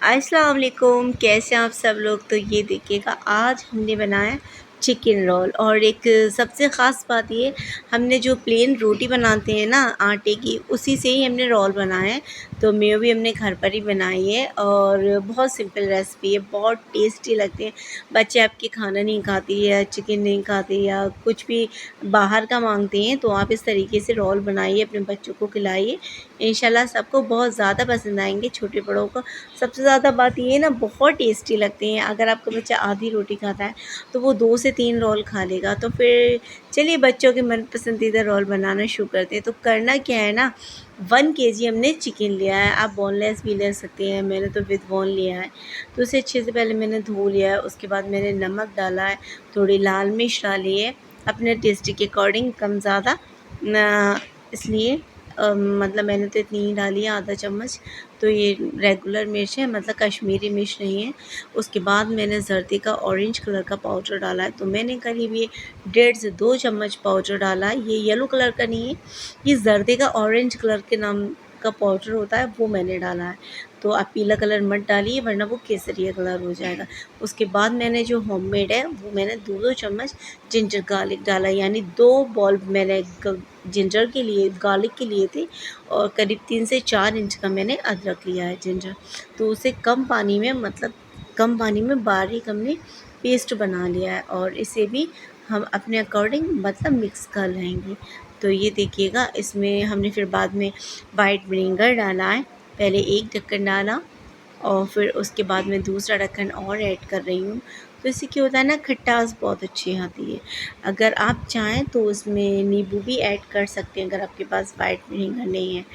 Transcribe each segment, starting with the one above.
अस्सलाम वालेकुम, कैसे हैं आप सब लोग। तो ये देखिएगा, आज हमने बनाया चिकन रोल। और एक सबसे ख़ास बात ये, हमने जो प्लेन रोटी बनाते हैं ना आटे की, उसी से ही हमने रोल बनाए हैं। तो मेयो भी हमने घर पर ही बनाई है और बहुत सिंपल रेसिपी है, बहुत टेस्टी लगते हैं। बच्चे आपके खाना नहीं खाते या चिकन नहीं खाते या कुछ भी बाहर का मांगते हैं, तो आप इस तरीके से रोल बनाइए, अपने बच्चों को खिलाइए। इंशाल्लाह सबको बहुत ज़्यादा पसंद आएंगे, छोटे बड़ों को। सबसे ज़्यादा बात ये है ना, बहुत टेस्टी लगते हैं। अगर आपका बच्चा आधी रोटी खाता है तो वो 2 से 3 रोल खा लेगा। तो फिर चलिए बच्चों के मन पसंदीदा रोल बनाना शुरू करते हैं। तो करना क्या है ना, 1 केजी हमने चिकन लिया है। आप बोनलेस भी ले सकते हैं, मैंने तो विद बोन लिया है। तो उसे अच्छे से पहले मैंने धो लिया है। उसके बाद मैंने नमक डाला है, थोड़ी लाल मिर्च डाली है, अपने टेस्ट के अकॉर्डिंग कम ज़्यादा इसलिए मतलब मैंने तो इतनी ही डाली है, आधा चम्मच। तो ये रेगुलर मिर्च है, मतलब कश्मीरी मिर्च नहीं है। उसके बाद मैंने जर्दे का ऑरेंज कलर का पाउडर डाला है। तो मैंने करीब ये 1.5 से 2 चम्मच पाउडर डाला है। ये येलो कलर का नहीं है, ये जर्दे का ऑरेंज कलर के नाम का पाउडर होता है, वो मैंने डाला है। तो आप पीला कलर मत डालिए, वरना वो केसरिया कलर हो जाएगा। उसके बाद मैंने जो होममेड है, वो मैंने 2-2 चम्मच जिंजर गार्लिक डाला, यानी 2 बॉल मैंने जिंजर के लिए, गार्लिक के लिए थे। और करीब 3 से 4 इंच का मैंने अदरक लिया है, जिंजर। तो उसे कम पानी में, मतलब कम पानी में बारीक हमने पेस्ट बना लिया है। और इसे भी हम अपने अकॉर्डिंग मतलब मिक्स कर लेंगे। तो ये देखिएगा, इसमें हमने फिर बाद में वाइट विनेगर डाला है। पहले एक ढक्कन डाला और फिर उसके बाद मैं दूसरा ढक्कन और ऐड कर रही हूँ। तो इससे क्या होता है ना, खटास बहुत अच्छी आती है। अगर आप चाहें तो उसमें नींबू भी ऐड कर सकते हैं, अगर आपके पास वाइट विनेगर नहीं है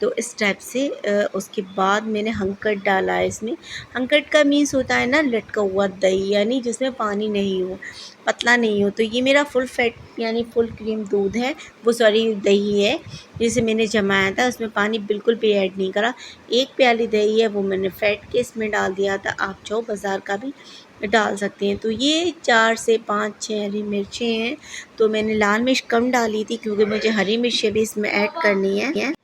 तो। इस टाइप से उसके बाद मैंने हंकट डाला है इसमें। हंकट का मीन्स होता है ना, लटका हुआ दही, यानी जिसमें पानी नहीं हो, पतला नहीं हो। तो ये मेरा फुल फैट यानी फुल क्रीम दूध है, वो सॉरी दही है, जिसे मैंने जमाया था। उसमें पानी बिल्कुल भी ऐड नहीं करा। 1 प्याली दही है, वो मैंने फेंट के इसमें डाल दिया था। आप चाहो बाज़ार का भी डाल सकते हैं। तो ये 4 से 5-6 हरी मिर्चें हैं। तो मैंने लाल मिर्च कम डाली थी, क्योंकि मुझे हरी मिर्चें भी इसमें ऐड करनी है।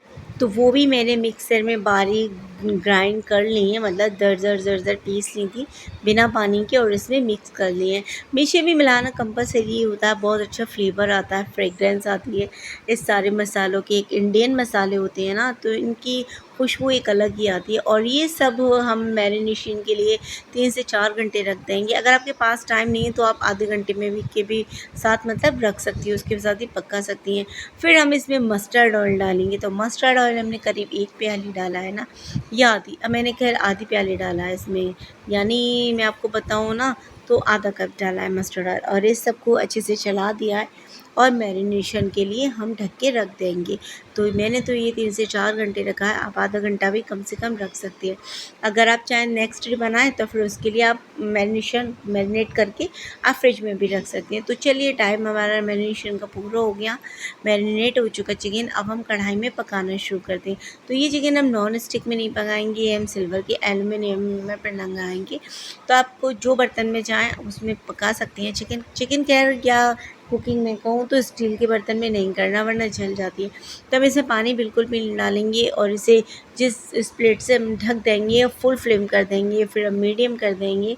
तो वो भी मैंने मिक्सर में बारीक ग्राइंड कर ली है, मतलब दरदर पीस ली थी बिना पानी के, और इसमें मिक्स कर लिए हैं। मिर्चें भी मिलाना कंपलसरी होता है, बहुत अच्छा फ्लेवर आता है, फ्रेगरेंस आती है इस सारे मसालों की। एक इंडियन मसाले होते हैं ना, तो इनकी खुशबू एक अलग ही आती है। और ये सब हम मैरिनेशन के लिए 3 से 4 घंटे रख देंगे। अगर आपके पास टाइम नहीं है तो आप आधे घंटे में भी के भी साथ मतलब रख सकती हैं, उसके साथ ही पका सकती हैं। फिर हम इसमें मस्टर्ड ऑयल डालेंगे। तो मस्टर्ड ऑयल हमने करीब 1 प्याली डाला है ना, या आधी, मैंने खैर आधी प्याली डाला है इसमें, यानी मैं आपको बताऊँ ना तो आधा कप डाला है मस्टर्ड ऑयल। और इस सबको अच्छे से चला दिया है और मैरिनेशन के लिए हम ढक के रख देंगे। तो मैंने तो ये 3 से 4 घंटे रखा है, आप आधा घंटा भी कम से कम रख सकती हैं। अगर आप चाहें नेक्स्ट डे बनाएं तो फिर उसके लिए आप मैरिनेट करके आप फ्रिज में भी रख सकती हैं। तो चलिए, टाइम हमारा मैरिनेशन का पूरा हो गया, मैरिनेट हो चुका चिकन। अब हम कढ़ाई में पकाना शुरू करते हैं। तो ये चिकन हम नॉन स्टिक में नहीं पकाएंगे, हम सिल्वर के एलुमिनियम में पकाएंगे। तो आपको जो बर्तन में चाहें उसमें पका सकती हैं चिकन खैर, या कुकिंग में कहूँ तो स्टील के बर्तन में नहीं करना, वरना जल जाती है। तो हम इसमें पानी बिल्कुल भी नहीं डालेंगे, और इसे जिस प्लेट से हम ढक देंगे फुल फ्लेम कर देंगे, फिर हम मीडियम कर देंगे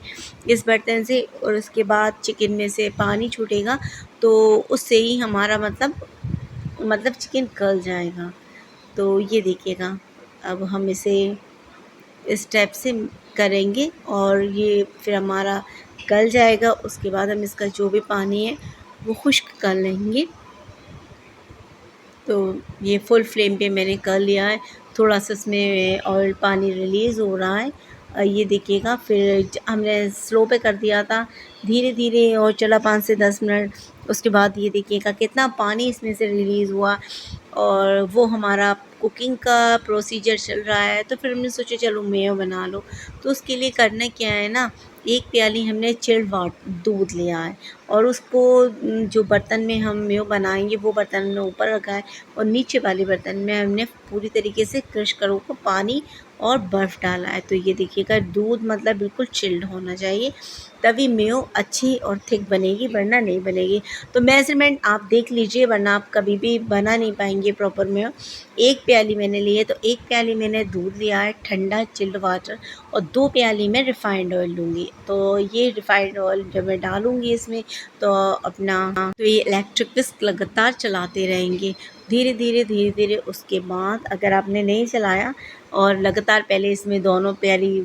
इस बर्तन से। और उसके बाद चिकन में से पानी छूटेगा, तो उससे ही हमारा मतलब चिकन गल जाएगा। तो ये देखिएगा, अब हम इसे इस स्टेप से करेंगे और ये फिर हमारा गल जाएगा। उसके बाद हम इसका जो भी पानी है वो खुश्क कर लेंगे। तो ये फुल फ्लेम पे मैंने कर लिया है, थोड़ा सा इसमें ऑयल पानी रिलीज़ हो रहा है। ये देखिएगा, फिर हमने स्लो पे कर दिया था, धीरे धीरे और चला 5 से 10 मिनट। उसके बाद ये देखिएगा कितना पानी इसमें से रिलीज़ हुआ, और वो हमारा कुकिंग का प्रोसीजर चल रहा है। तो फिर हमने सोचा चलो मेयो बना लो। तो उसके लिए करना क्या है ना, 1 प्याली हमने चिल्ड दूध लिया है, और उसको जो बर्तन में हम मेयो बनाएंगे वो बर्तन हमने ऊपर रखा है, और नीचे वाले बर्तन में हमने पूरी तरीके से क्रश करो को पानी और बर्फ़ डाला है। तो ये देखिएगा दूध मतलब बिल्कुल चिल्ड होना चाहिए, तभी मेयो अच्छी और थिक बनेगी, वरना नहीं बनेगी। तो मेज़रमेंट आप देख लीजिए, वरना आप कभी भी बना नहीं पाएंगे प्रॉपर मेयो। 1 प्याली मैंने ली है, तो 1 प्याली मैंने दूध लिया है ठंडा चिल्ड वाटर, और 2 प्याली मैं रिफ़ाइंड ऑयल लूँगी। तो ये रिफ़ाइंड ऑयल जब मैं डालूँगी इसमें, तो तो ये इलेक्ट्रिक विस्क लगातार चलाते रहेंगे, धीरे धीरे उसके बाद अगर आपने नहीं चलाया और लगातार पहले इसमें दोनों प्याली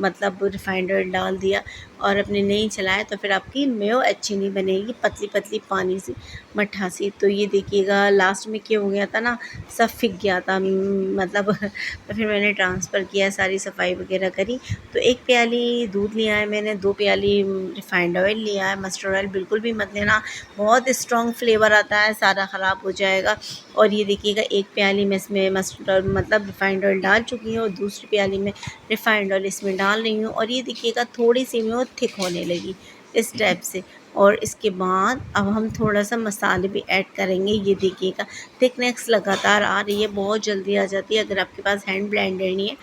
मतलब रिफ़ाइंड ऑयल डाल दिया और आपने नहीं चलाया, तो फिर आपकी मेयो अच्छी नहीं बनेगी, पतली पतली पानी सी मट्ठा सी। तो ये देखिएगा लास्ट में क्या हो गया था ना, सब फिक गया था, मतलब तो फिर मैंने ट्रांसफ़र किया, सारी सफाई वगैरह करी। तो 1 प्याली दूध लिया है मैंने, 2 प्याली रिफ़ाइंड ऑयल लिया है। मस्टर्ड ऑयल बिल्कुल भी मत लेना, बहुत स्ट्रॉन्ग फ्लेवर आता है, सारा ख़राब हो जाएगा। और ये देखिएगा 1 प्याली मैं इसमें मस्टर्ड ऑयल मतलब रिफ़ाइंड ऑयल डाल चुकी हूँ, और दूसरी प्याली में रिफ़ाइंड ऑयल इसमें डाल रही हूँ। और ये देखिएगा थोड़ी सी में वो थिक होने लगी इस टाइप से। और इसके बाद अब हम थोड़ा-सा मसाले भी ऐड करेंगे। ये देखिएगा थिकनेस लगातार आ रही है, बहुत जल्दी आ जाती है। अगर आपके पास हैंड ब्लेंडर नहीं है,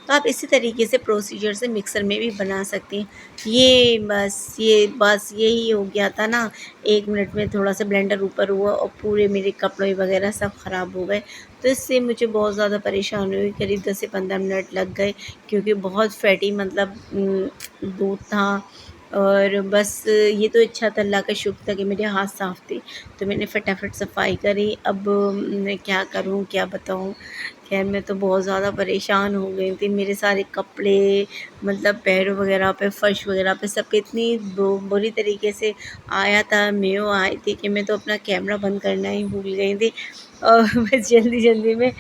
तो आप इसी तरीके से प्रोसीजर से मिक्सर में भी बना सकती हैं। ये बस यही हो गया था ना, 1 मिनट में थोड़ा-सा ब्लेंडर ऊपर हुआ और पूरे मेरे कपड़े वगैरह सब ख़राब हो गए। तो इससे मुझे बहुत ज़्यादा परेशानी हुई, करीब 10 से 15 मिनट लग गए, क्योंकि बहुत फैटी मतलब दूध था। और बस ये तो अच्छा था, अल्लाह का शुक्र था कि मेरे हाथ साफ़ थे, तो मैंने फटाफट सफाई करी। अब मैं क्या करूँ, क्या बताऊँ? ख़ैर मैं तो बहुत ज़्यादा परेशान हो गई थी, मेरे सारे कपड़े मतलब पैरों वगैरह पे, फ़र्श वगैरह पे सब पे इतनी बुरी तरीके से आया था, मेयो आई थी कि मैं तो अपना कैमरा बंद करना ही भूल गई थी। और बस जल्दी-जल्दी में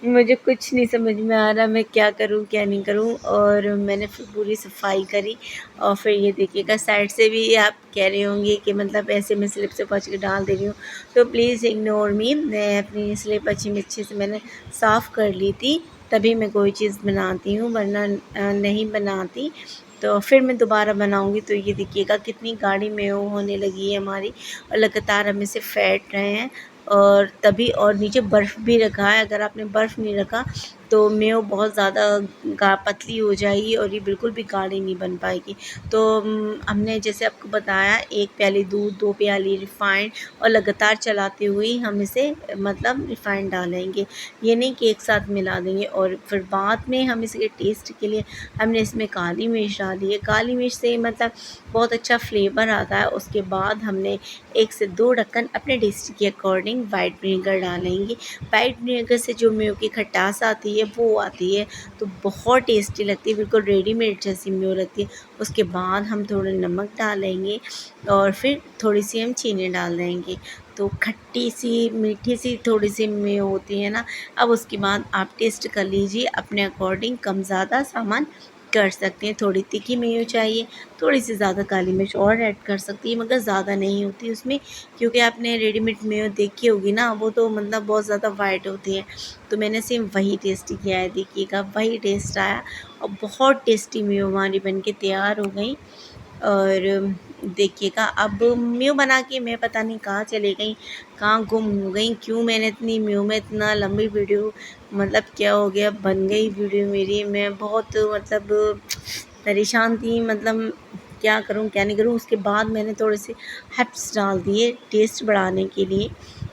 मुझे कुछ नहीं समझ में आ रहा, मैं क्या करूँ, क्या नहीं करूँ। और मैंने फिर पूरी सफाई करी, और फिर ये देखिएगा साइड से भी आप कह रहे होंगे कि मतलब ऐसे मैं स्लिप से पोंछ के डाल दे रही हूँ, तो प्लीज़ इग्नोर मी। मैं अपनी स्लिप अच्छे से मैंने साफ़ कर ली थी, तभी मैं कोई चीज़ बनाती हूँ, वरना नहीं बनाती। तो फिर मैं दोबारा बनाऊँगी। तो ये देखिएगा कितनी गाढ़ी मेयो होने लगी है हमारी, और लगातार हम इसे फेंट रहे हैं। और तभी, और नीचे बर्फ़ भी रखा है, अगर आपने बर्फ़ नहीं रखा तो मेयो बहुत ज़्यादा पतली हो जाएगी और ये बिल्कुल भी गाढ़ी नहीं बन पाएगी। तो हमने जैसे आपको बताया, 1 प्याली दूध, 2 प्याली रिफ़ाइंड, और लगातार चलाते हुए ही हम इसे मतलब रिफ़ाइंड डालेंगे, ये नहीं कि एक साथ मिला देंगे। और फिर बाद में हम इसके टेस्ट के लिए हमने इसमें काली मिर्च डाली है। काली मिर्च से मतलब बहुत अच्छा फ्लेवर आता है। उसके बाद हमने 1 से 2 ढक्कन अपने टेस्ट के अकॉर्डिंग वाइट विनेगर डालेंगे। वाइट विनेगर से जो मेयो की खटास आती है वो आती है, तो बहुत टेस्टी लगती है, बिल्कुल रेडीमेड जैसी मेयो लगती है। उसके बाद हम थोड़ा नमक डालेंगे, और फिर थोड़ी सी हम चीनी डाल देंगे। तो खट्टी सी मीठी सी थोड़ी सी मेयो होती है ना। अब उसके बाद आप टेस्ट कर लीजिए अपने अकॉर्डिंग, कम ज़्यादा सामान कर सकते हैं। थोड़ी तीखी मेयो चाहिए, थोड़ी सी ज़्यादा काली मिर्च और ऐड कर सकती है, मगर ज़्यादा नहीं होती उसमें, क्योंकि आपने रेडीमेड मेयो देखी होगी ना, वो तो मतलब बहुत ज़्यादा वाइट होती है। तो मैंने सेम वही टेस्ट किया है, देखिएगा वही टेस्ट आया, और बहुत टेस्टी मेयो हमारी बन के तैयार हो गई। और देखिएगा अब मेयो बना के मैं पता नहीं कहाँ चली गई, कहाँ गुम हो गई, क्यों मैंने इतनी मेयो में इतना लंबी वीडियो मतलब क्या हो गया, बन गई वीडियो मेरी। मैं बहुत मतलब परेशान थी, मतलब क्या करूँ, क्या नहीं करूँ। उसके बाद मैंने थोड़े से हर्ब्स डाल दिए टेस्ट बढ़ाने के लिए।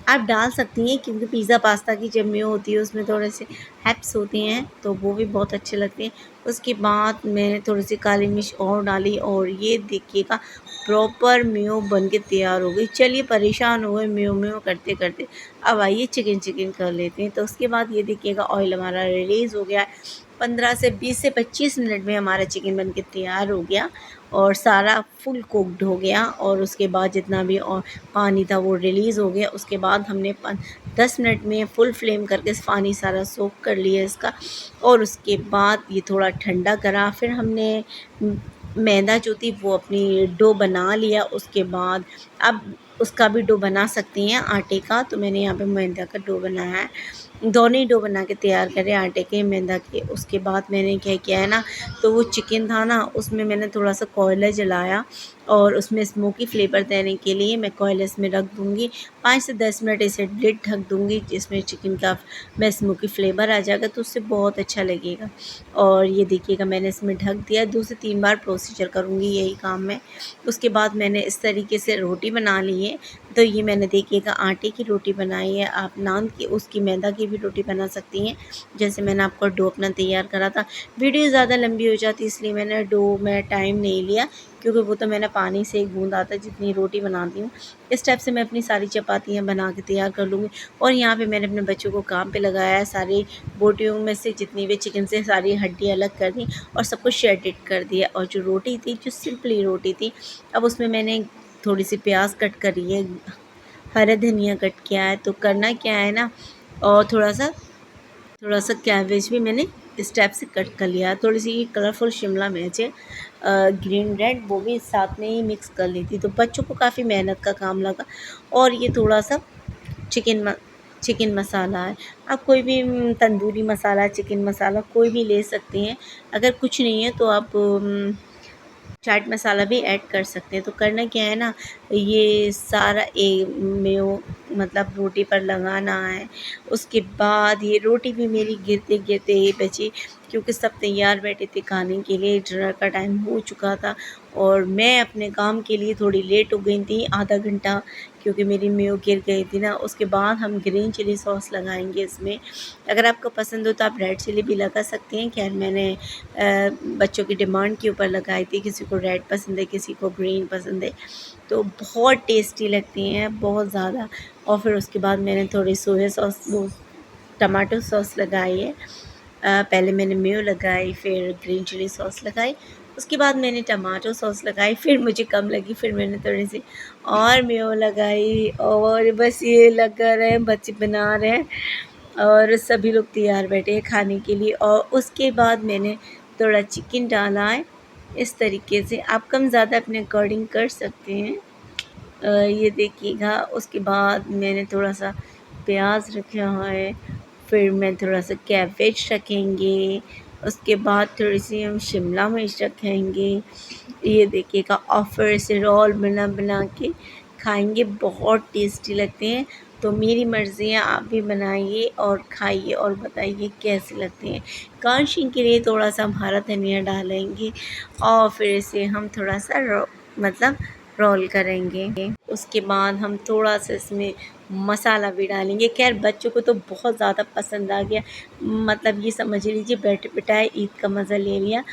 आप डाल सकती हैं, क्योंकि पिज़्ज़ा पास्ता की जब मेयो होती है उसमें थोड़े से हर्ब्स होते हैं, तो वो भी बहुत अच्छे लगते हैं। उसके बाद मैंने थोड़ी सी काली मिर्च और डाली, और ये देखिएगा प्रॉपर मेयो बन के तैयार हो गई। चलिए, परेशान हो गए मेयो करते-करते, अब आइए चिकन कर लेते हैं। तो उसके बाद ये देखिएगा ऑयल हमारा रिलीज़ हो गया है। 15 से 20 से 25 मिनट में हमारा चिकन बन के तैयार हो गया, और सारा फुल कुक्ड हो गया। और उसके बाद जितना भी और पानी था वो रिलीज़ हो गया। उसके बाद हमने 10 मिनट में फुल फ्लेम करके पानी सारा सोख कर लिया इसका। और उसके बाद ये थोड़ा ठंडा करा, फिर हमने मैदा जो थी वो अपनी डो बना लिया। उसके बाद अब उसका भी डो बना सकती हैं आटे का, तो मैंने यहाँ पे मैदा का डो बनाया है। दोनों ही डो बना के तैयार करे, आटे के, मैदा के। उसके बाद मैंने क्या किया है ना, तो वो चिकन था ना, उसमें मैंने थोड़ा सा कोयला जलाया, और उसमें स्मोकी फ्लेवर देने के लिए मैं कॉइल इसमें रख दूँगी। 5 से 10 मिनट इसे लिड ढक दूँगी, जिसमें चिकन का में स्मोकी फ्लेवर आ जाएगा तो उससे बहुत अच्छा लगेगा। और ये देखिएगा मैंने इसमें ढक दिया, 2 से 3 बार प्रोसीजर करूँगी यही काम मैं। उसके बाद मैंने इस तरीके से रोटी बना ली है। तो ये मैंने देखिएगा आटे की रोटी बनाई है, आप नान की उसकी मैदा की भी रोटी बना सकती हैं। जैसे मैंने आपको डो अपना तैयार करा था। वीडियो ज़्यादा लंबी हो जाती इसलिए मैंने डो में टाइम नहीं लिया, क्योंकि वो तो मैंने पानी से ही गूँधा था जितनी रोटी बनाती हूँ। इस टाइप से मैं अपनी सारी चपातियाँ बना के तैयार कर लूँगी। और यहाँ पे मैंने अपने बच्चों को काम पे लगाया है, सारी बोटियों में से जितनी भी चिकन से सारी हड्डी अलग कर दी और सब कुछ श्रेडेड कर दिया। और जो रोटी थी, जो सिंपली रोटी थी, अब उसमें मैंने थोड़ी सी प्याज कट करी है, हरा धनिया कट किया है। तो करना क्या है ना, और थोड़ा सा कैबेज भी मैंने इस टाइप से कट कर लिया है। थोड़ी सी कलरफुल शिमला मिर्च है, ग्रीन रेड, वो भी साथ में ही मिक्स कर ली थी। तो बच्चों को काफ़ी मेहनत का काम लगा। और ये थोड़ा सा चिकन मसाला है। आप कोई भी तंदूरी मसाला, चिकन मसाला कोई भी ले सकते हैं। अगर कुछ नहीं है तो आप चाट मसाला भी ऐड कर सकते हैं। तो करना क्या है ना, ये सारा मेयो मतलब रोटी पर लगाना है। उसके बाद ये रोटी भी मेरी गिरते गिरते ही बची, क्योंकि सब तैयार बैठे थे खाने के लिए, डिनर का टाइम हो चुका था। और मैं अपने काम के लिए थोड़ी लेट हो गई थी, आधा घंटा, क्योंकि मेरी मेयो गिर गई थी ना। उसके बाद हम ग्रीन चिली सॉस लगाएंगे इसमें। अगर आपको पसंद हो तो आप रेड चिली भी लगा सकते हैं। खैर मैंने बच्चों की डिमांड के ऊपर लगाई थी, किसी को रेड पसंद है, किसी को ग्रीन पसंद है। तो बहुत टेस्टी लगती हैं, बहुत ज़्यादा। और फिर उसके बाद मैंने थोड़ी सोया सॉस, वो टमाटो सॉस लगाई है। पहले मैंने मेयो लगाई, फिर ग्रीन चिली सॉस लगाई, उसके बाद मैंने टमाटो सॉस लगाई, फिर मुझे कम लगी, फिर मैंने थोड़ी सी और मेयो लगाई। और बस ये लगा रहे, बच्चे बना रहे हैं और सभी लोग तैयार बैठे हैं खाने के लिए। और उसके बाद मैंने थोड़ा चिकन डाला है। इस तरीके से आप कम ज़्यादा अपने अकॉर्डिंग कर सकते हैं। ये देखिएगा, उसके बाद मैंने थोड़ा सा प्याज रखा है, फिर मैं थोड़ा सा कैबेज रखेंगे, उसके बाद थोड़ी सी हम शिमला मिर्च रखेंगे। ये देखिएगा, और फिर इसे रोल बना बना के खाएंगे, बहुत टेस्टी लगते हैं। तो मेरी मर्ज़ी है, आप भी बनाइए और खाइए और बताइए कैसे लगते हैं। गार्निशिंग के लिए थोड़ा सा हम हरा धनिया डालेंगे और फिर इसे हम थोड़ा सा मतलब रोल करेंगे। उसके बाद हम थोड़ा सा इसमें मसाला भी डालेंगे। खैर बच्चों को तो बहुत ज़्यादा पसंद आ गया, मतलब ये समझ लीजिए बैठे बिठाए ईद का मज़ा ले लिया।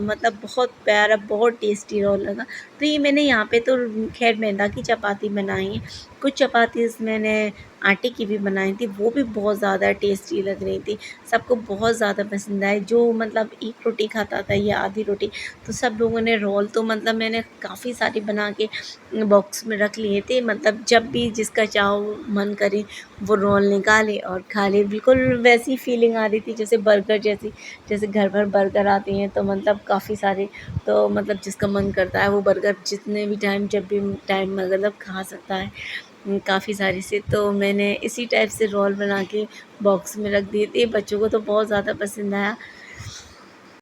मतलब बहुत प्यारा, बहुत टेस्टी रोल लगा। तो ये मैंने यहाँ पे तो खैर मैदा की चपाती बनाई है, कुछ चपातीस मैंने आटे की भी बनाई थी, वो भी बहुत ज़्यादा टेस्टी लग रही थी। सबको बहुत ज़्यादा पसंद आए, जो मतलब एक रोटी खाता था या आधी रोटी, तो सब लोगों ने रोल तो मतलब मैंने काफ़ी सारी बना के बॉक्स में रख लिए थे। मतलब जब भी जिसका चाहो मन करे वो रोल निकाले और खा ले। बिल्कुल वैसी फीलिंग आ रही थी जैसे बर्गर जैसी, जैसे घर पर बर्गर आते हैं तो मतलब काफ़ी सारे, तो मतलब जिसका मन करता है वो बर्गर जितने भी टाइम, जब भी टाइम मतलब खा सकता है, काफ़ी सारे से। तो मैंने इसी टाइप से रोल बना के बॉक्स में रख दिए थे, बच्चों को तो बहुत ज़्यादा पसंद आया।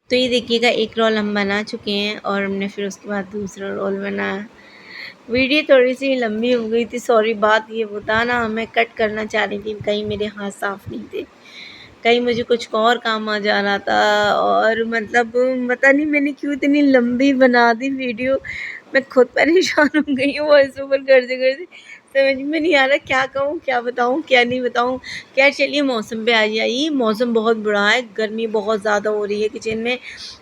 तो ये देखिएगा, एक रोल हम बना चुके हैं और हमने फिर उसके बाद दूसरा रोल बनाया। वीडियो थोड़ी सी लंबी हो गई थी, सॉरी। बात ये बता ना, मैं कट करना चाह रही थी, कहीं मेरे हाथ साफ़ नहीं थे, कहीं मुझे कुछ और काम आ जा रहा था। और मतलब पता नहीं मैंने क्यों इतनी लंबी बना दी वीडियो, मैं खुद परेशान हो गई हूँ वॉइस ओवर करते करते। समझ में नहीं आ रहा क्या कहूँ, क्या बताऊँ, क्या नहीं बताऊँ। खैर चलिए मौसम पे आ जाइए। मौसम बहुत बुरा है, गर्मी बहुत ज़्यादा हो रही है, किचन में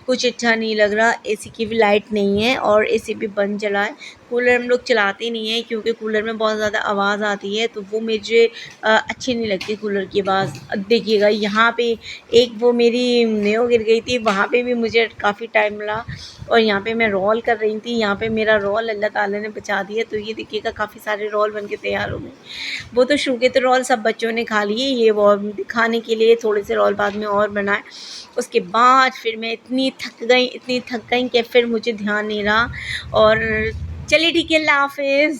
कुछ अच्छा नहीं लग रहा। एसी की भी लाइट नहीं है और एसी भी बंद चला है। कूलर हम लोग चलाते नहीं हैं, क्योंकि कूलर में बहुत ज़्यादा आवाज़ आती है, तो वो मुझे अच्छी नहीं लगती कूलर की आवाज़। देखिएगा यहाँ पे एक वो मेरी मेयो गिर गई थी, वहाँ पे भी मुझे काफ़ी टाइम लगा। और यहाँ पे मैं रोल कर रही थी, यहाँ पे मेरा रोल अल्लाह ताला ने बचा दिया। तो ये देखिएगा, काफ़ी सारे रोल बन के तैयार हो गए। वो तो शुरू के तो रोल सब बच्चों ने खा लिए, ये वो दिखाने के लिए थोड़े से रोल बाद में और बनाए। उसके बाद फिर मैं इतनी थक गई कि फिर मुझे ध्यान नहीं रहा। और चलिए ठीक है, अल्लाह हाफ़िज़।